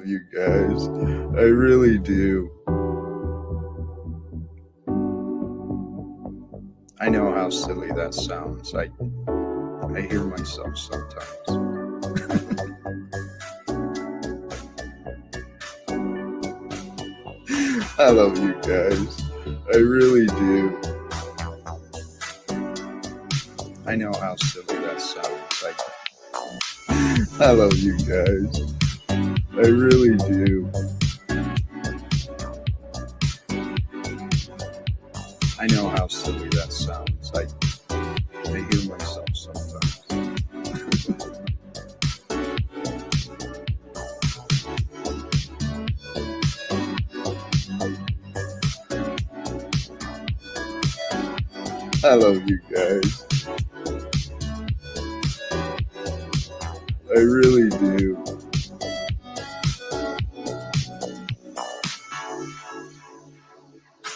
you guys. I really do. I know how silly that sounds. I hear myself sometimes. I love you guys. I really do. I know how silly that sounds. I love you guys. I really do. I know how silly that sounds. I hear myself sometimes. I love you guys. I really do.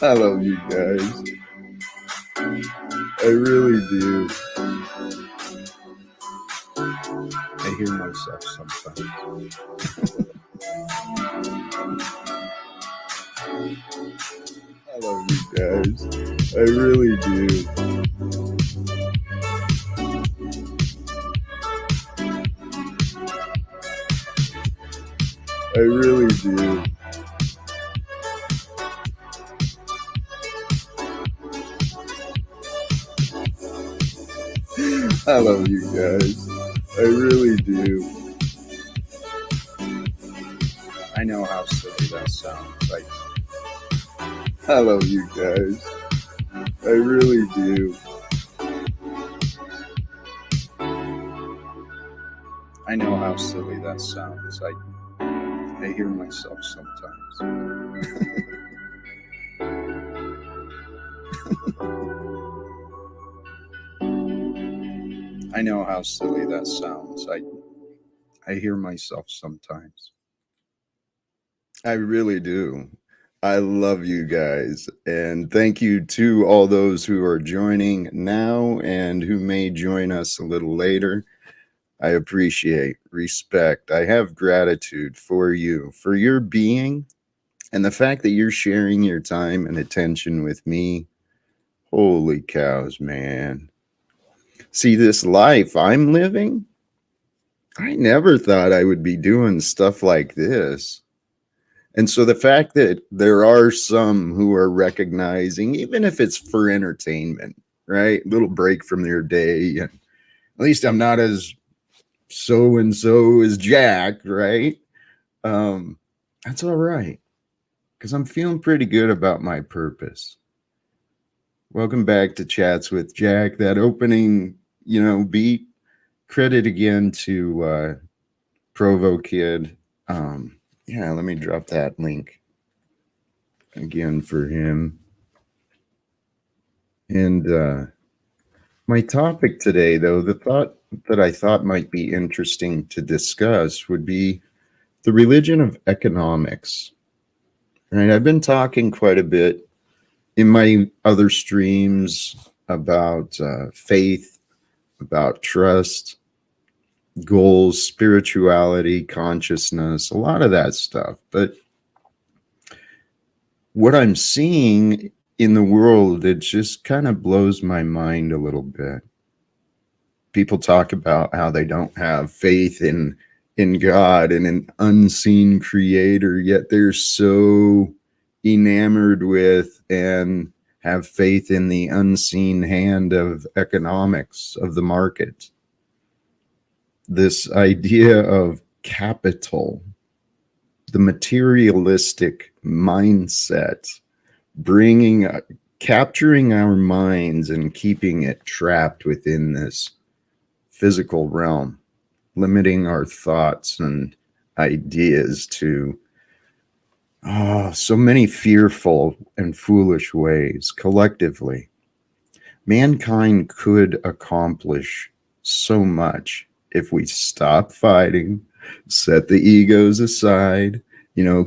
I love you guys. I really do. I hear myself sometimes. I love you guys. I really do. I really do. I love you guys. I really do. I know how silly that sounds. I love you guys. I really do. I know how silly that sounds. I hear myself sometimes. I know how silly that sounds. I hear myself sometimes. I really do. I love you guys. And thank you to all those who are joining now and who may join us a little later. I appreciate, respect. I have gratitude for you, for your being, and the fact that you're sharing your time and attention with me. Holy cows, man. See, this life I'm living, I never thought I would be doing stuff like this. And so the fact that there are some who are recognizing, even if it's for entertainment, right? Little break from their day. And at least I'm not as so and so as Jack, right? That's all right, because I'm feeling pretty good about my purpose. Welcome back to Chats with Jack. That opening, beat, credit again to Provo Kid. Let me drop that link again for him. And my topic today, though, the thought that I thought might be interesting to discuss would be the religion of economics. Right? I've been talking quite a bit in my other streams about faith, about trust, goals, spirituality, consciousness, a lot of that stuff. But what I'm seeing in the world, it just kind of blows my mind a little bit. People talk about how they don't have faith in God and an unseen creator, yet they're so enamored with and have faith in the unseen hand of economics, of the market. This idea of capital, the materialistic mindset, capturing our minds and keeping it trapped within this physical realm, limiting our thoughts and ideas to so many fearful and foolish ways. Collectively, mankind could accomplish so much if we stop fighting, set the egos aside,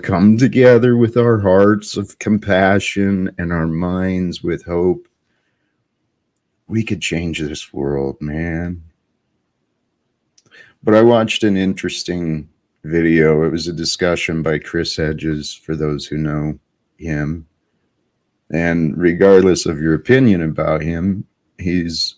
come together with our hearts of compassion and our minds with hope. We could change this world, man. But I watched an interesting video. It was a discussion by Chris Hedges, for those who know him. And regardless of your opinion about him, he's,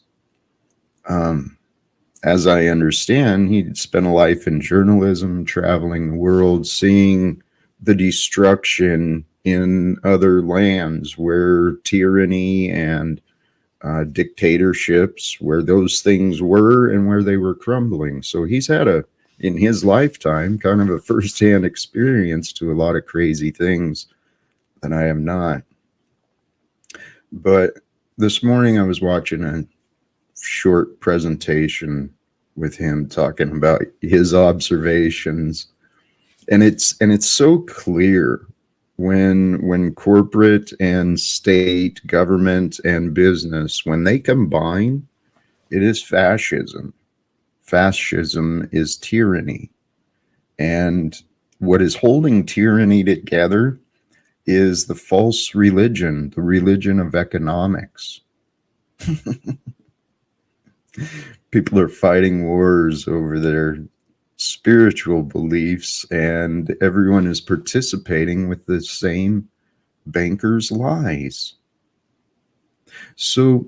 as I understand, he spent a life in journalism, traveling the world, seeing the destruction in other lands where tyranny and dictatorships, where those things were and where they were crumbling. So he's had in his lifetime, kind of a firsthand experience to a lot of crazy things that I have not. But this morning I was watching a short presentation with him talking about his observations, and it's so clear when corporate and state, government and business, when they combine, it is fascism. Fascism is tyranny. And what is holding tyranny together is the false religion, the religion of economics. People are fighting wars over their spiritual beliefs, and everyone is participating with the same bankers' lies. So,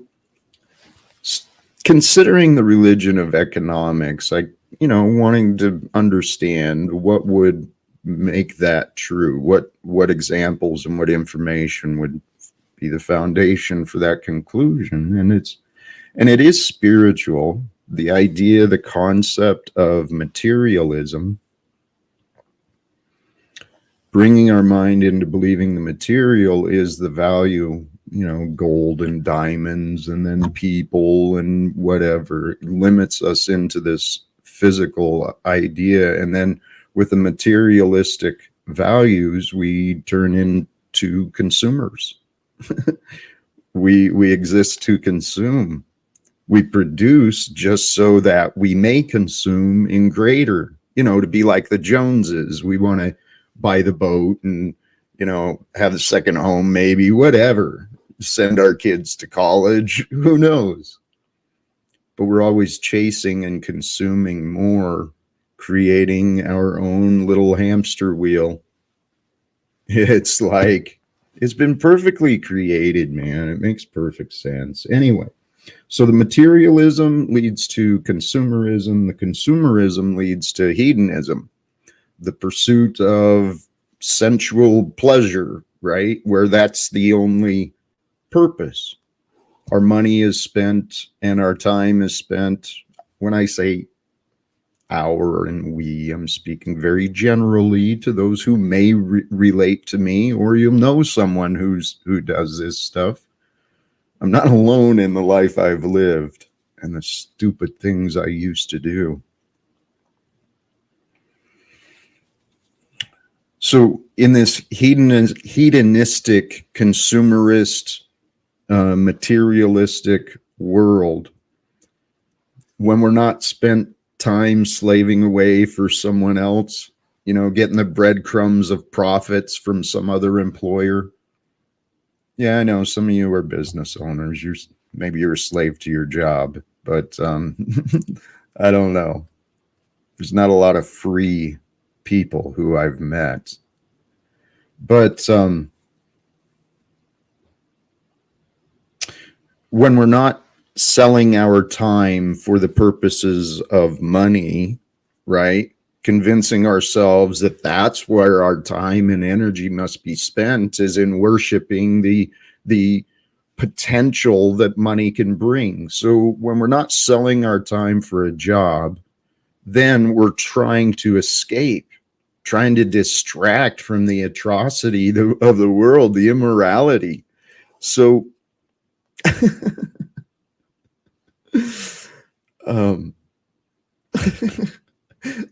considering the religion of economics, wanting to understand what would make that true, what examples and what information would be the foundation for that conclusion. And it is spiritual. The idea, the concept of materialism, bringing our mind into believing the material is the value, gold and diamonds and then people and whatever. It limits us into this physical idea. And then with the materialistic values, we turn into consumers. We exist to consume. We produce just so that we may consume in greater, to be like the Joneses. We want to buy the boat and, have the second home, maybe, whatever, send our kids to college, who knows? But we're always chasing and consuming more, creating our own little hamster wheel. It's like, it's been perfectly created, man. It makes perfect sense. Anyway. So the materialism leads to consumerism. The consumerism leads to hedonism, the pursuit of sensual pleasure, right? Where that's the only purpose. Our money is spent and our time is spent. When I say our and we, I'm speaking very generally to those who may relate to me, or you'll know someone who does this stuff. I'm not alone in the life I've lived and the stupid things I used to do. So in this hedonistic, consumerist, materialistic world, when we're not spent time slaving away for someone else, getting the breadcrumbs of profits from some other employer. Yeah, I know some of you are business owners. Maybe you're a slave to your job, but I don't know. There's not a lot of free people who I've met. But when we're not selling our time for the purposes of money, right? Convincing ourselves that that's where our time and energy must be spent, is in worshiping the potential that money can bring. So when we're not selling our time for a job, then we're trying to escape, trying to distract from the atrocity of the world, the immorality. So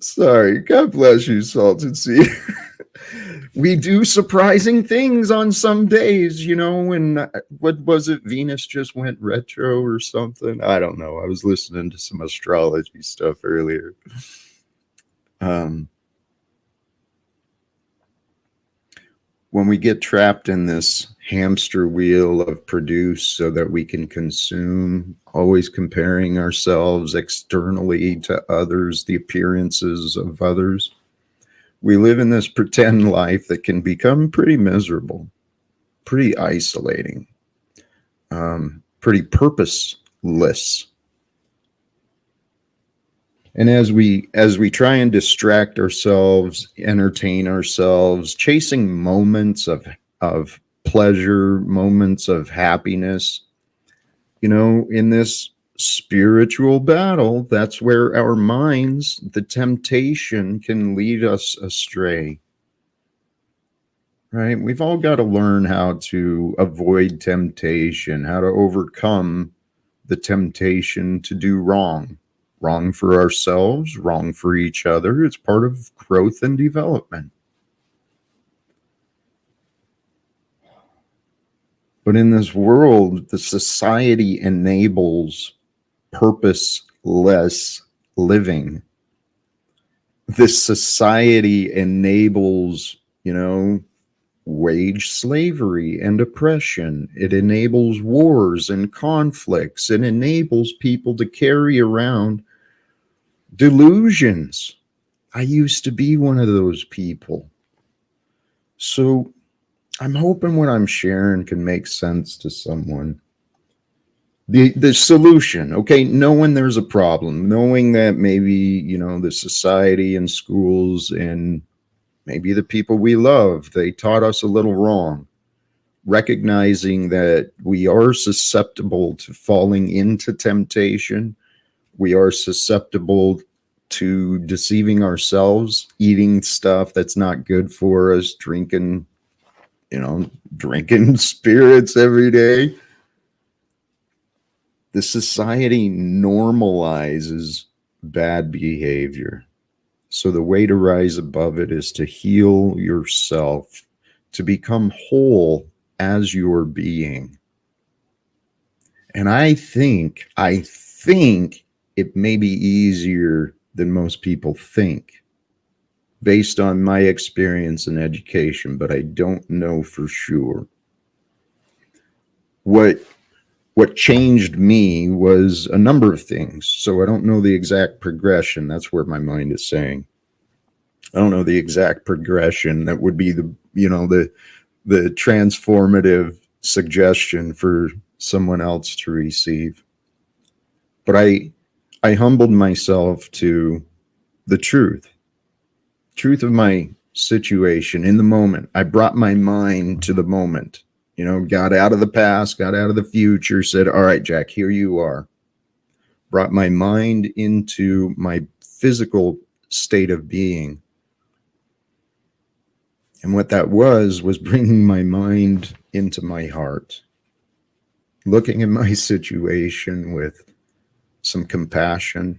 sorry, God bless you, Salted Sea. We do surprising things on some days, when, what was it, Venus just went retro or something? I don't know. I was listening to some astrology stuff earlier. When we get trapped in this hamster wheel of produce so that we can consume, always comparing ourselves externally to others, the appearances of others, We live in this pretend life that can become pretty miserable, pretty isolating, pretty purposeless. And as we try and distract ourselves, entertain ourselves, chasing moments of pleasure, moments of happiness, in this spiritual battle, that's where our minds, the temptation can lead us astray. Right? We've all got to learn how to avoid temptation, how to overcome the temptation to do wrong. Wrong for ourselves, wrong for each other. It's part of growth and development. But in this world, the society enables purposeless living. This society enables, wage slavery and oppression. It enables wars and conflicts. It enables people to carry around delusions. I used to be one of those people. So I'm hoping what I'm sharing can make sense to someone. The solution, okay, knowing there's a problem, knowing that maybe, the society and schools and maybe the people we love, they taught us a little wrong. Recognizing that we are susceptible to falling into temptation. We are susceptible to deceiving ourselves, eating stuff that's not good for us, drinking spirits every day. The society normalizes bad behavior. So the way to rise above it is to heal yourself, to become whole as your being. And I think it may be easier than most people think based on my experience and education, but I don't know for sure. What changed me was a number of things. So I don't know the exact progression. That's where my mind is saying. I don't know the exact progression that would be the transformative suggestion for someone else to receive. But I humbled myself to the truth of my situation in the moment. I brought my mind to the moment. Got out of the past, got out of the future, said, all right, Jack, here you are. Brought my mind into my physical state of being. And what that was bringing my mind into my heart. Looking at my situation with some compassion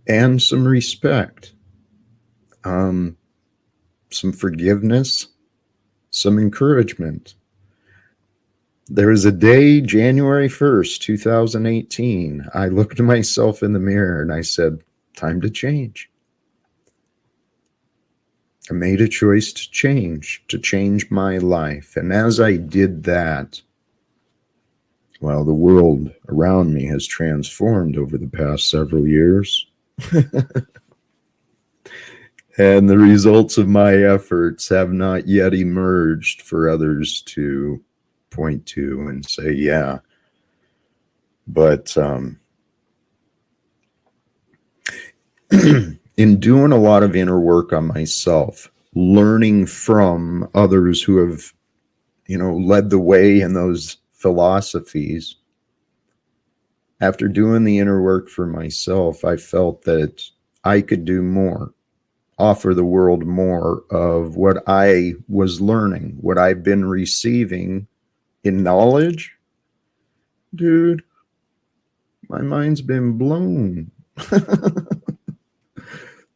and some respect. Some forgiveness, some encouragement. There was a day, January 1st, 2018, I looked at myself in the mirror and I said, time to change. I made a choice to change my life. And as I did that, well, the world around me has transformed over the past several years. And the results of my efforts have not yet emerged for others to point to and say, yeah. But in doing a lot of inner work on myself, learning from others who have, led the way in those philosophies, after doing the inner work for myself, I felt that I could do more, offer the world more of what I was learning, what I've been receiving in knowledge. Dude, my mind's been blown.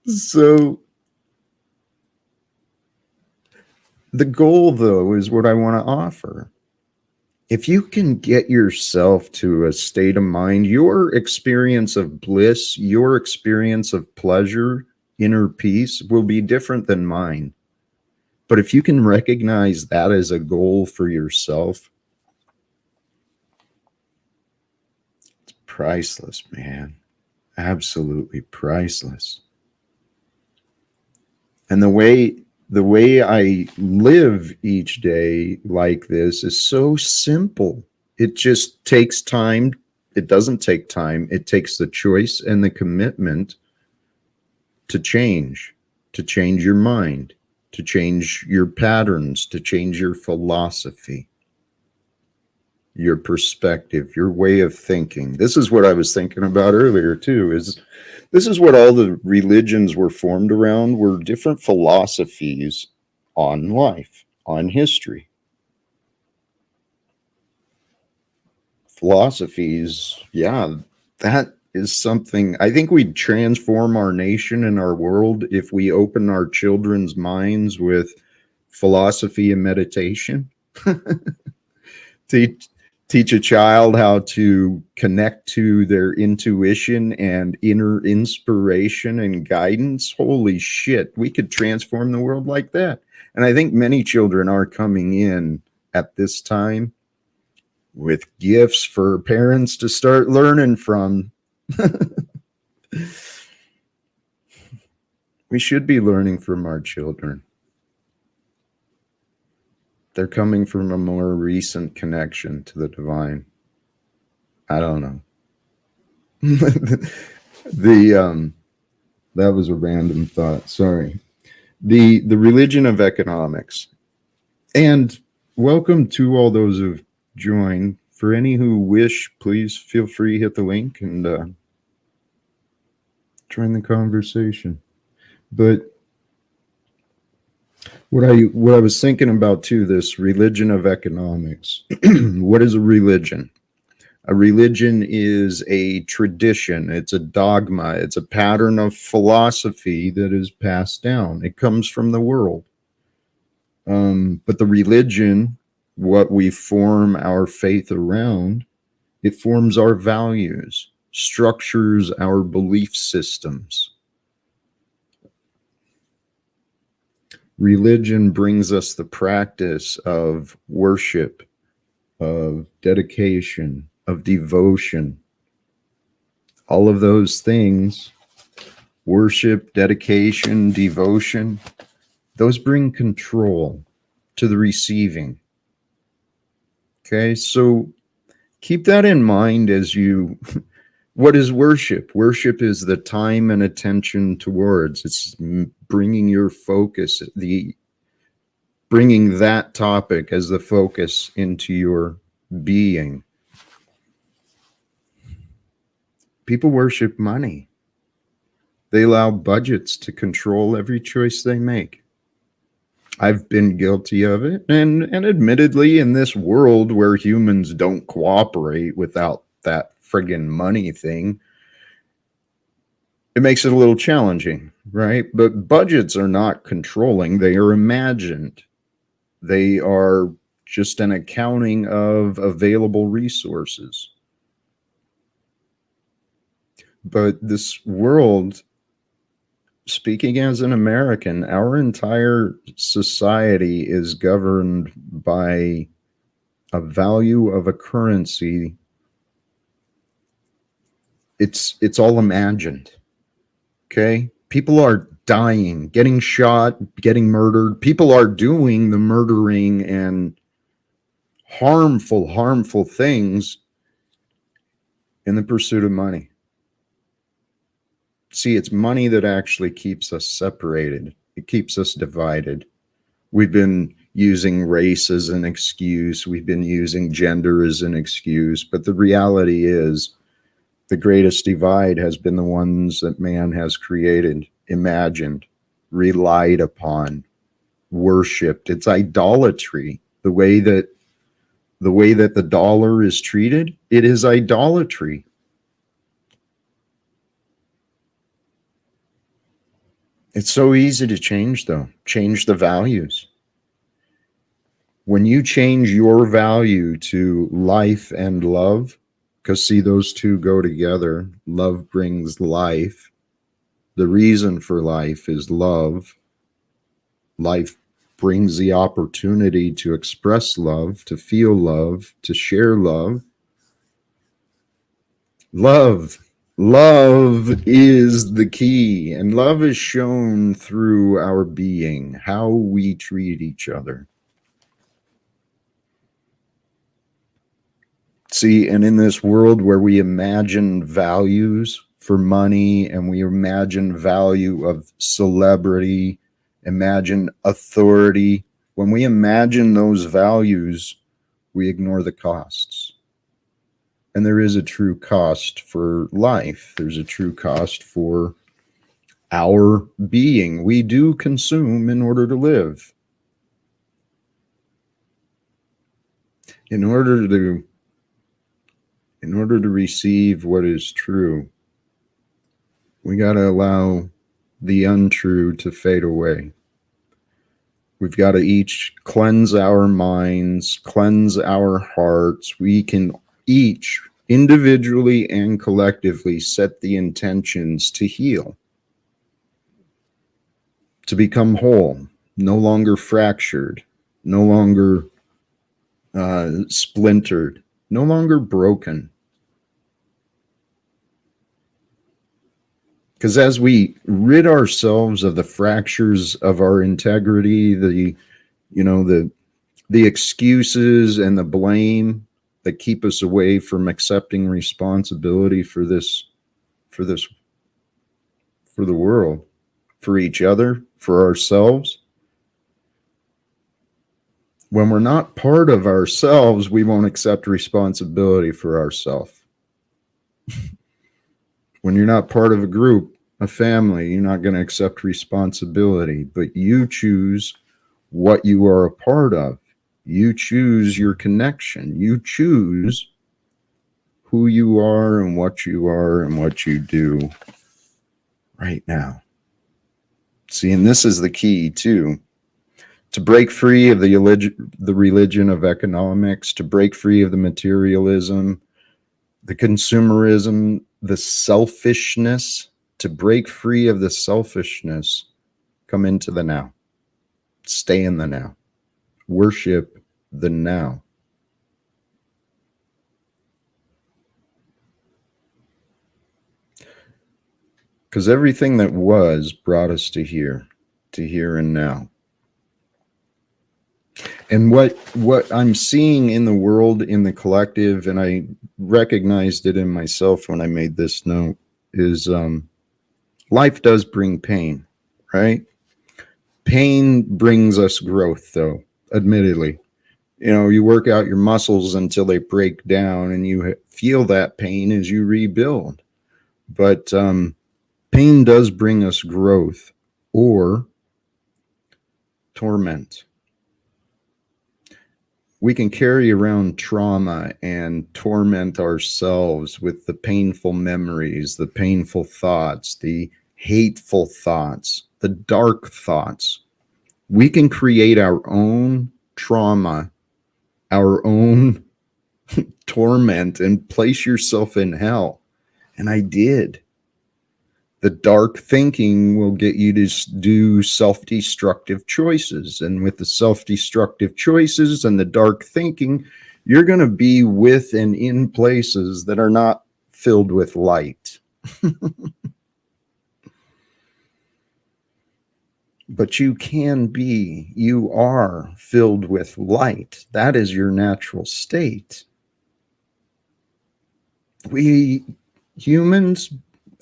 So the goal, though, is what I want to offer. If you can get yourself to a state of mind, your experience of bliss, your experience of pleasure, inner peace will be different than mine. But if you can recognize that as a goal for yourself, it's priceless, man. Absolutely priceless. And the way I live each day like this is so simple. It just takes time. It doesn't take time. It takes the choice and the commitment to change your mind, to change your patterns, to change your philosophy, your perspective, your way of thinking. This is what I was thinking about earlier too, is this is what all the religions were formed around, were different philosophies on life, on history. Philosophies, yeah, that is something I think we'd transform our nation and our world if we open our children's minds with philosophy and meditation. teach teach a child how to connect to their intuition and inner inspiration and guidance. Holy shit, we could transform the world like that. And I think many children are coming in at this time with gifts for parents to start learning from. We should be learning from our children. They're coming from a more recent connection to the divine. I don't know. That was a random thought. Sorry. The religion of economics. And welcome to all those who've joined. For any who wish, please feel free to hit the link and join the conversation. But what I was thinking about too, this religion of economics. What is a religion? A religion is a tradition, it's a dogma, it's a pattern of philosophy that is passed down. It comes from the world. But the religion, what we form our faith around, it forms our values, structures our belief systems. Religion brings us the practice of worship, of dedication, of devotion. All of those things, worship, dedication, devotion, those bring control to the receiving. Okay, so keep that in mind as you, what is worship? Worship is the time and attention towards, it's bringing your focus, bringing that topic as the focus into your being. People worship money. They allow budgets to control every choice they make. I've been guilty of it. And admittedly, in this world where humans don't cooperate without that friggin' money thing, it makes it a little challenging, right? But budgets are not controlling. They are imagined. They are just an accounting of available resources. But this world, speaking as an American, our entire society is governed by a value of a currency. It's all imagined. Okay? People are dying, getting shot, getting murdered. People are doing the murdering and harmful things in the pursuit of money. See, it's money that actually keeps us separated. It keeps us divided. We've been using race as an excuse. We've been using gender as an excuse. But the reality is the greatest divide has been the ones that man has created, imagined, relied upon, worshipped. It's idolatry. The way that the dollar is treated, it is idolatry. It's so easy to change, though. Change the values. When you change your value to life and love, because see, those two go together. Love brings life. The reason for life is love. Life brings the opportunity to express love, to feel love, to share love. Love Love is the key, and love is shown through our being, how we treat each other. See, and in this world where we imagine values for money and we imagine value of celebrity, imagine authority, when we imagine those values, we ignore the costs. And there is a true cost for life. There's a true cost for our being. We do consume in order to live. In order to receive what is true, we got to allow the untrue to fade away. We've got to each cleanse our minds, cleanse our hearts. We can each individually and collectively set the intentions to heal, to become whole, no longer fractured, no longer splintered, no longer broken. Because as we rid ourselves of the fractures of our integrity, the excuses and the blame that keep us away from accepting responsibility for the world, for each other, for ourselves. When we're not part of ourselves, we won't accept responsibility for ourselves. When you're not part of a group, a family, you're not going to accept responsibility, but you choose what you are a part of. You choose your connection. You choose who you are and what you do right now. See, and this is the key too. To break free of the religion of economics, to break free of the materialism, the consumerism, the selfishness, to break free of the selfishness, come into the now. Stay in the now. Worship the now. Because everything that was brought us to here and now. And what I'm seeing in the world, in the collective, and I recognized it in myself when I made this note, is life does bring pain, right? Pain brings us growth, though, admittedly. You work out your muscles until they break down, and you feel that pain as you rebuild. But pain does bring us growth or torment. We can carry around trauma and torment ourselves with the painful memories, the painful thoughts, the hateful thoughts, the dark thoughts. We can create our own trauma, our own torment, and place yourself in hell. And I did. The dark thinking will get you to do self-destructive choices. And with the self-destructive choices and the dark thinking, you're going to be with and in places that are not filled with light. But you are filled with light. That is your natural state. We humans,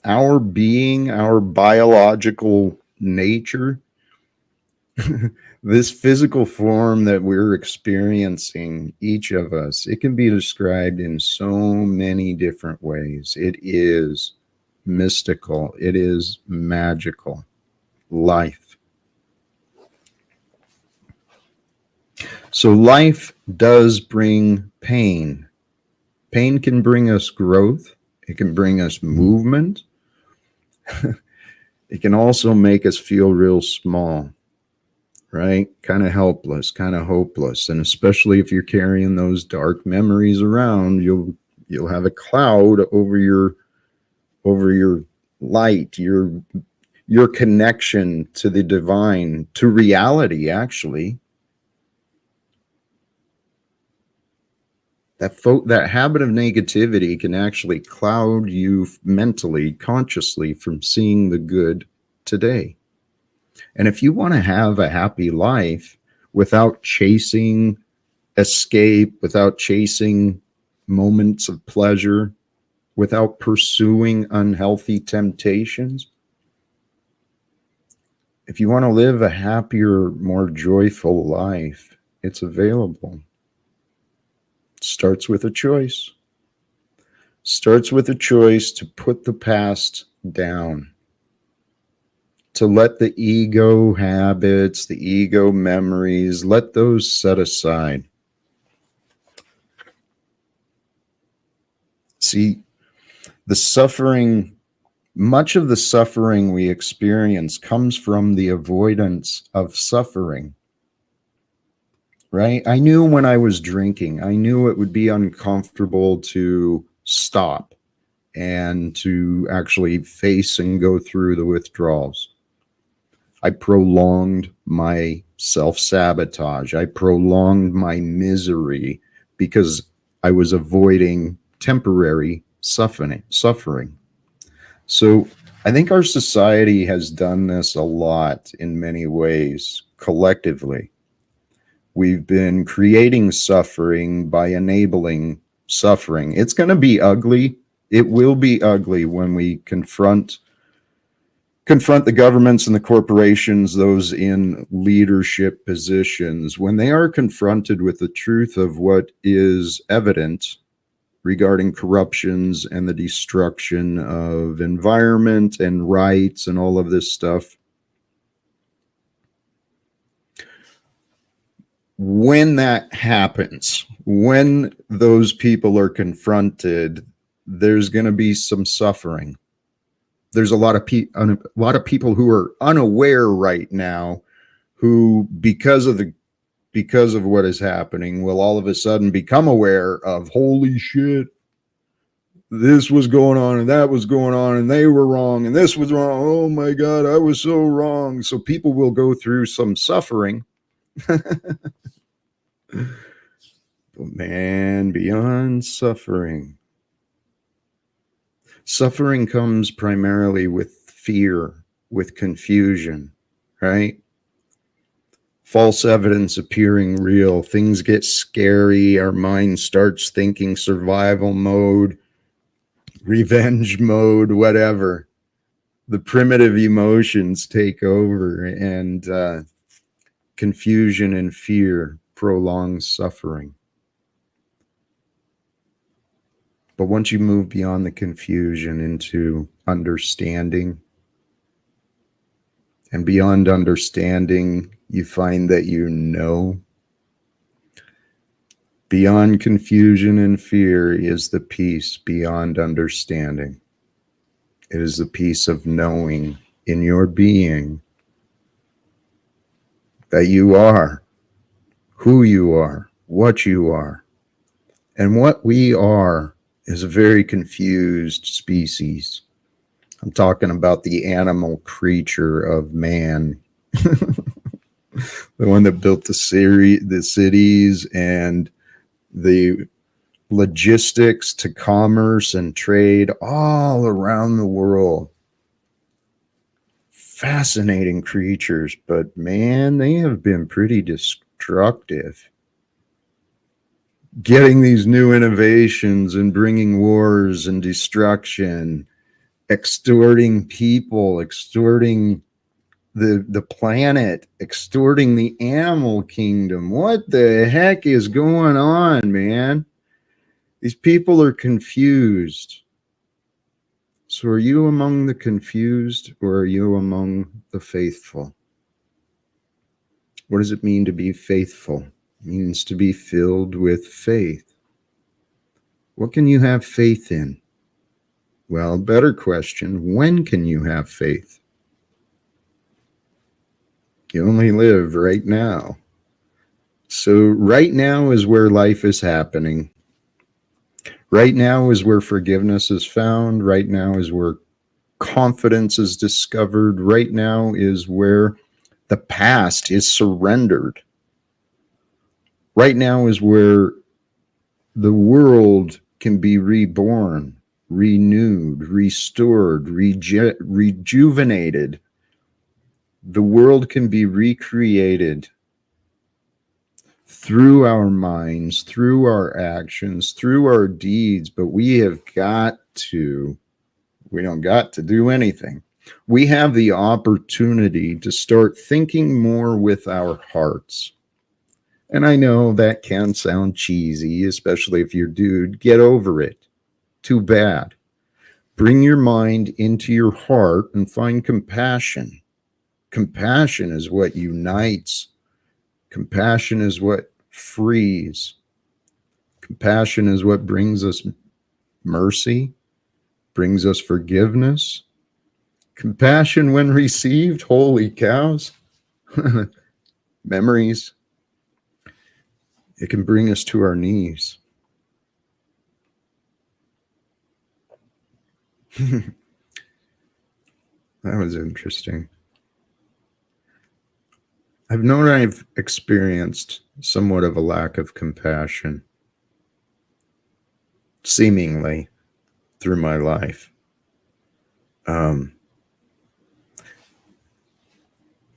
our being, our biological nature, this physical form that we're experiencing, each of us, it can be described in so many different ways. It is mystical. It is magical. Life. So life does bring pain. Pain can bring us growth. It can bring us movement. It can also make us feel real small, right? Kind of helpless, kind of hopeless. And especially if you're carrying those dark memories around, you'll have a cloud over your light, your connection to the divine, to reality, actually. That habit of negativity can actually cloud you mentally, consciously, from seeing the good today. And if you want to have a happy life without chasing escape, without chasing moments of pleasure, without pursuing unhealthy temptations, if you want to live a happier, more joyful life, it's available. It starts with a choice. Starts with a choice to put the past down, to let the ego habits, the ego memories, let those set aside. See, the suffering, much of the suffering we experience comes from the avoidance of suffering, right? I knew when I was drinking, I knew it would be uncomfortable to stop and to actually face and go through the withdrawals. I prolonged my self-sabotage. I prolonged my misery because I was avoiding temporary suffering. So I think our society has done this a lot in many ways collectively. We've been creating suffering by enabling suffering. It's going to be ugly. It will be ugly when we confront the governments and the corporations, those in leadership positions, when they are confronted with the truth of what is evident regarding corruptions and the destruction of environment and rights and all of this stuff. When that happens, when those people are confronted, there's going to be some suffering. There's a lot of people who are unaware right now, who because of what is happening will all of a sudden become aware of, holy shit, this was going on and that was going on and they were wrong and this was wrong. Oh my God, I was so wrong. So people will go through some suffering. But man, beyond suffering comes primarily with fear, with confusion, right? False evidence appearing real. Things get scary. Our mind starts thinking survival mode, revenge mode, whatever. The primitive emotions take over, and confusion and fear prolong suffering. But once you move beyond the confusion into understanding, and beyond understanding, you find that you know. Beyond confusion and fear is the peace beyond understanding. It is the peace of knowing in your being that you are who you are, what you are. And what we are is a very confused species. I'm talking about the animal creature of man. The one that built the cities and the logistics to commerce and trade all around the world. Fascinating creatures, but man, they have been pretty destructive. Getting these new innovations and bringing wars and destruction, extorting people, extorting the planet, extorting the animal kingdom. What the heck is going on, man? These people are confused. So are you among the confused, or are you among the faithful? What does it mean to be faithful? It means to be filled with faith. What can you have faith in? Well, better question, when can you have faith? You only live right now. So right now is where life is happening. Right now is where forgiveness is found. Right now is where confidence is discovered. Right now is where the past is surrendered. Right now is where the world can be reborn, renewed, restored, rejuvenated. The world can be recreated through our minds, through our actions, through our deeds, but we don't got to do anything. We have the opportunity to start thinking more with our hearts. And I know that can sound cheesy, especially if you're a dude. Get over it. Too bad. Bring your mind into your heart and find compassion. Compassion is what unites. Compassion is what frees. Compassion is what brings us mercy, brings us forgiveness. Compassion, when received, holy cows, memories. It can bring us to our knees. That was interesting. I've known I've experienced somewhat of a lack of compassion, seemingly, through my life.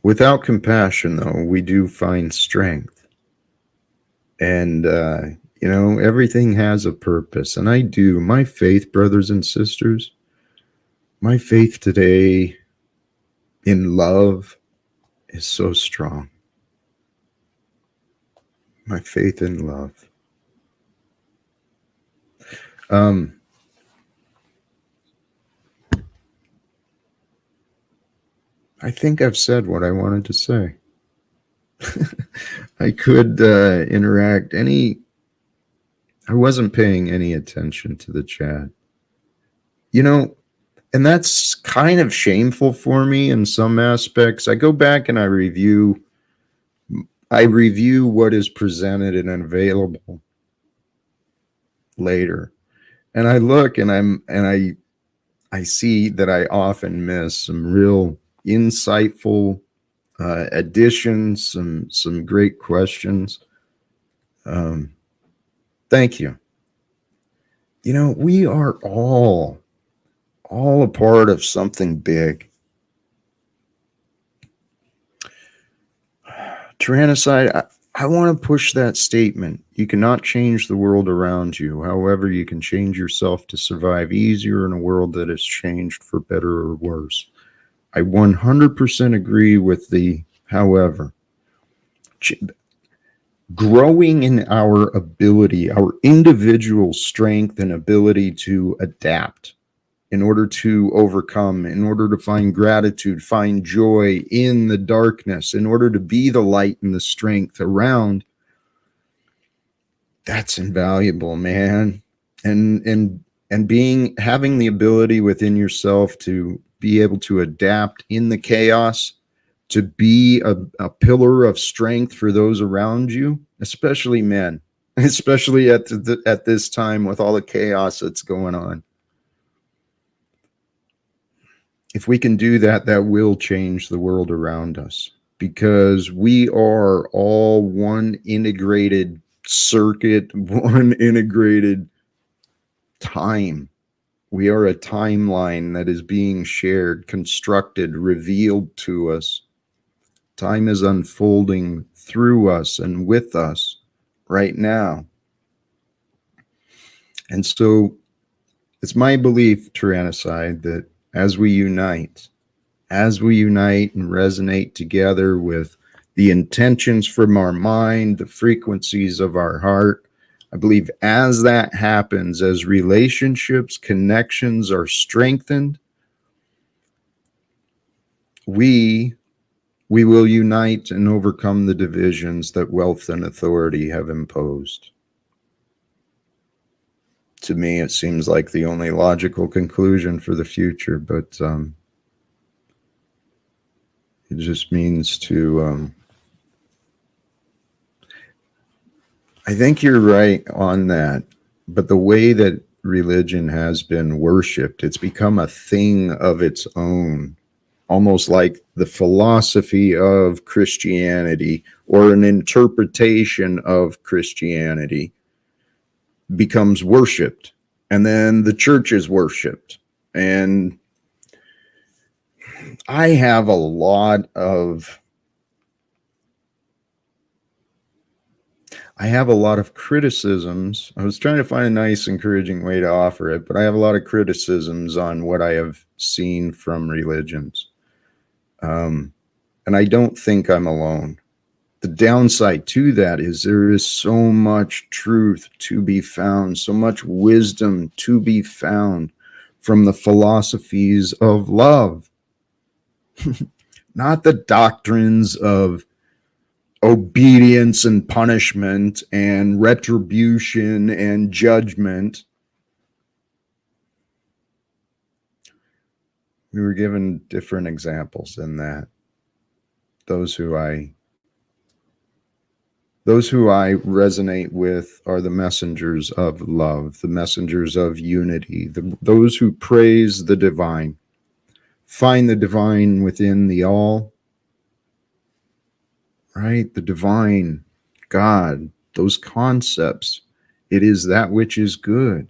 Without compassion, though, we do find strength. And, everything has a purpose. And I do. My faith, brothers and sisters, my faith today in love is so strong. My faith in love. I think I've said what I wanted to say. I could interact I wasn't paying any attention to the chat. And that's kind of shameful for me in some aspects. I go back and I review what is presented and available later. And I look and I see that I often miss some real insightful additions, some great questions. Thank you. We are all a part of something big. Tyrannicide, I want to push that statement. You cannot change the world around you. However, you can change yourself to survive easier in a world that is changed for better or worse. I 100% agree with the however. Growing in our ability, our individual strength and ability to adapt in order to overcome, in order to find gratitude, find joy in the darkness, in order to be the light and the strength around, that's invaluable, man. And having the ability within yourself to be able to adapt in the chaos, to be a pillar of strength for those around you, especially men, especially at this time with all the chaos that's going on. If we can do that, that will change the world around us, because we are all one integrated circuit, one integrated time. We are a timeline that is being shared, constructed, revealed to us. Time is unfolding through us and with us right now. And so it's my belief, Tyrannicide, that as we unite and resonate together with the intentions from our mind, the frequencies of our heart, I believe as that happens, as relationships, connections are strengthened, we will unite and overcome the divisions that wealth and authority have imposed. To me, it seems like the only logical conclusion for the future, but it just means to... I think you're right on that, but the way that religion has been worshipped, it's become a thing of its own, almost like the philosophy of Christianity or an interpretation of Christianity. becomes worshipped, and then the church is worshipped. And I have a lot of criticisms. I was trying to find a nice, encouraging way to offer it, but I have a lot of criticisms on what I have seen from religions. And I don't think I'm alone. The downside to that is there is so much truth to be found, so much wisdom to be found from the philosophies of love, not the doctrines of obedience and punishment and retribution and judgment. We were given different examples in that. Those who I resonate with are the messengers of love, the messengers of unity, those who praise the divine, find the divine within the all, right? The divine, God, those concepts. It is that which is good.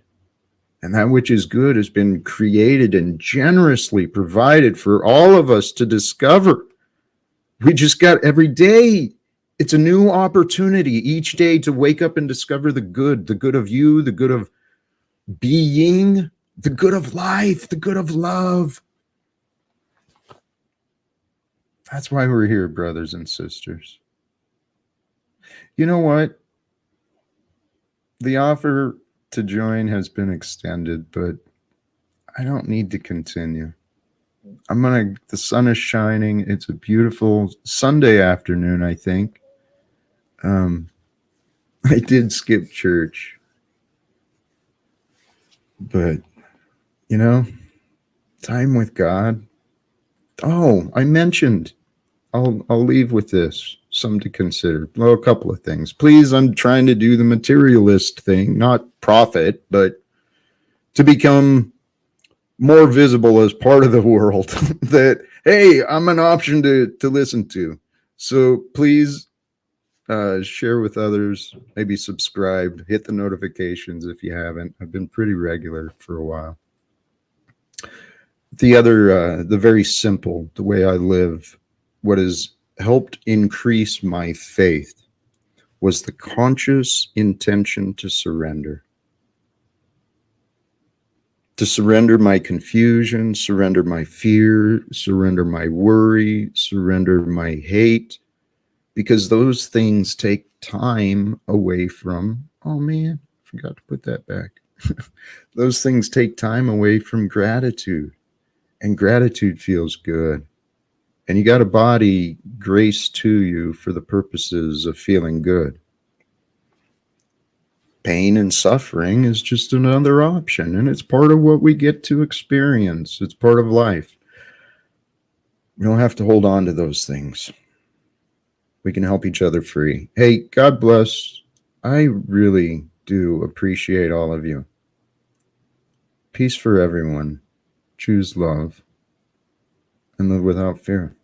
And that which is good has been created and generously provided for all of us to discover. We just got every day. It's a new opportunity each day to wake up and discover the good of you, the good of being, the good of life, the good of love. That's why we're here, brothers and sisters. You know what? The offer to join has been extended, but I don't need to continue. The sun is shining. It's a beautiful Sunday afternoon, I think. I did skip church, but time with God. Oh, I mentioned, I'll leave with this, some to consider. Well, a couple of things. Please, I'm trying to do the materialist thing, not profit, but to become more visible as part of the world. That, hey, I'm an option to listen to. So please share with others, maybe subscribe, hit the notifications if you haven't. I've been pretty regular for a while. The very simple, the way I live, what has helped increase my faith was the conscious intention to surrender. To surrender my confusion, surrender my fear, surrender my worry, surrender my hate, because those things take time away from, oh man, forgot to put that back. Those things take time away from gratitude, and gratitude feels good. And you got a body graced to you for the purposes of feeling good. Pain and suffering is just another option, and it's part of what we get to experience. It's part of life. We don't have to hold on to those things. We can help each other free. Hey, God bless. I really do appreciate all of you. Peace for everyone. Choose love and live without fear.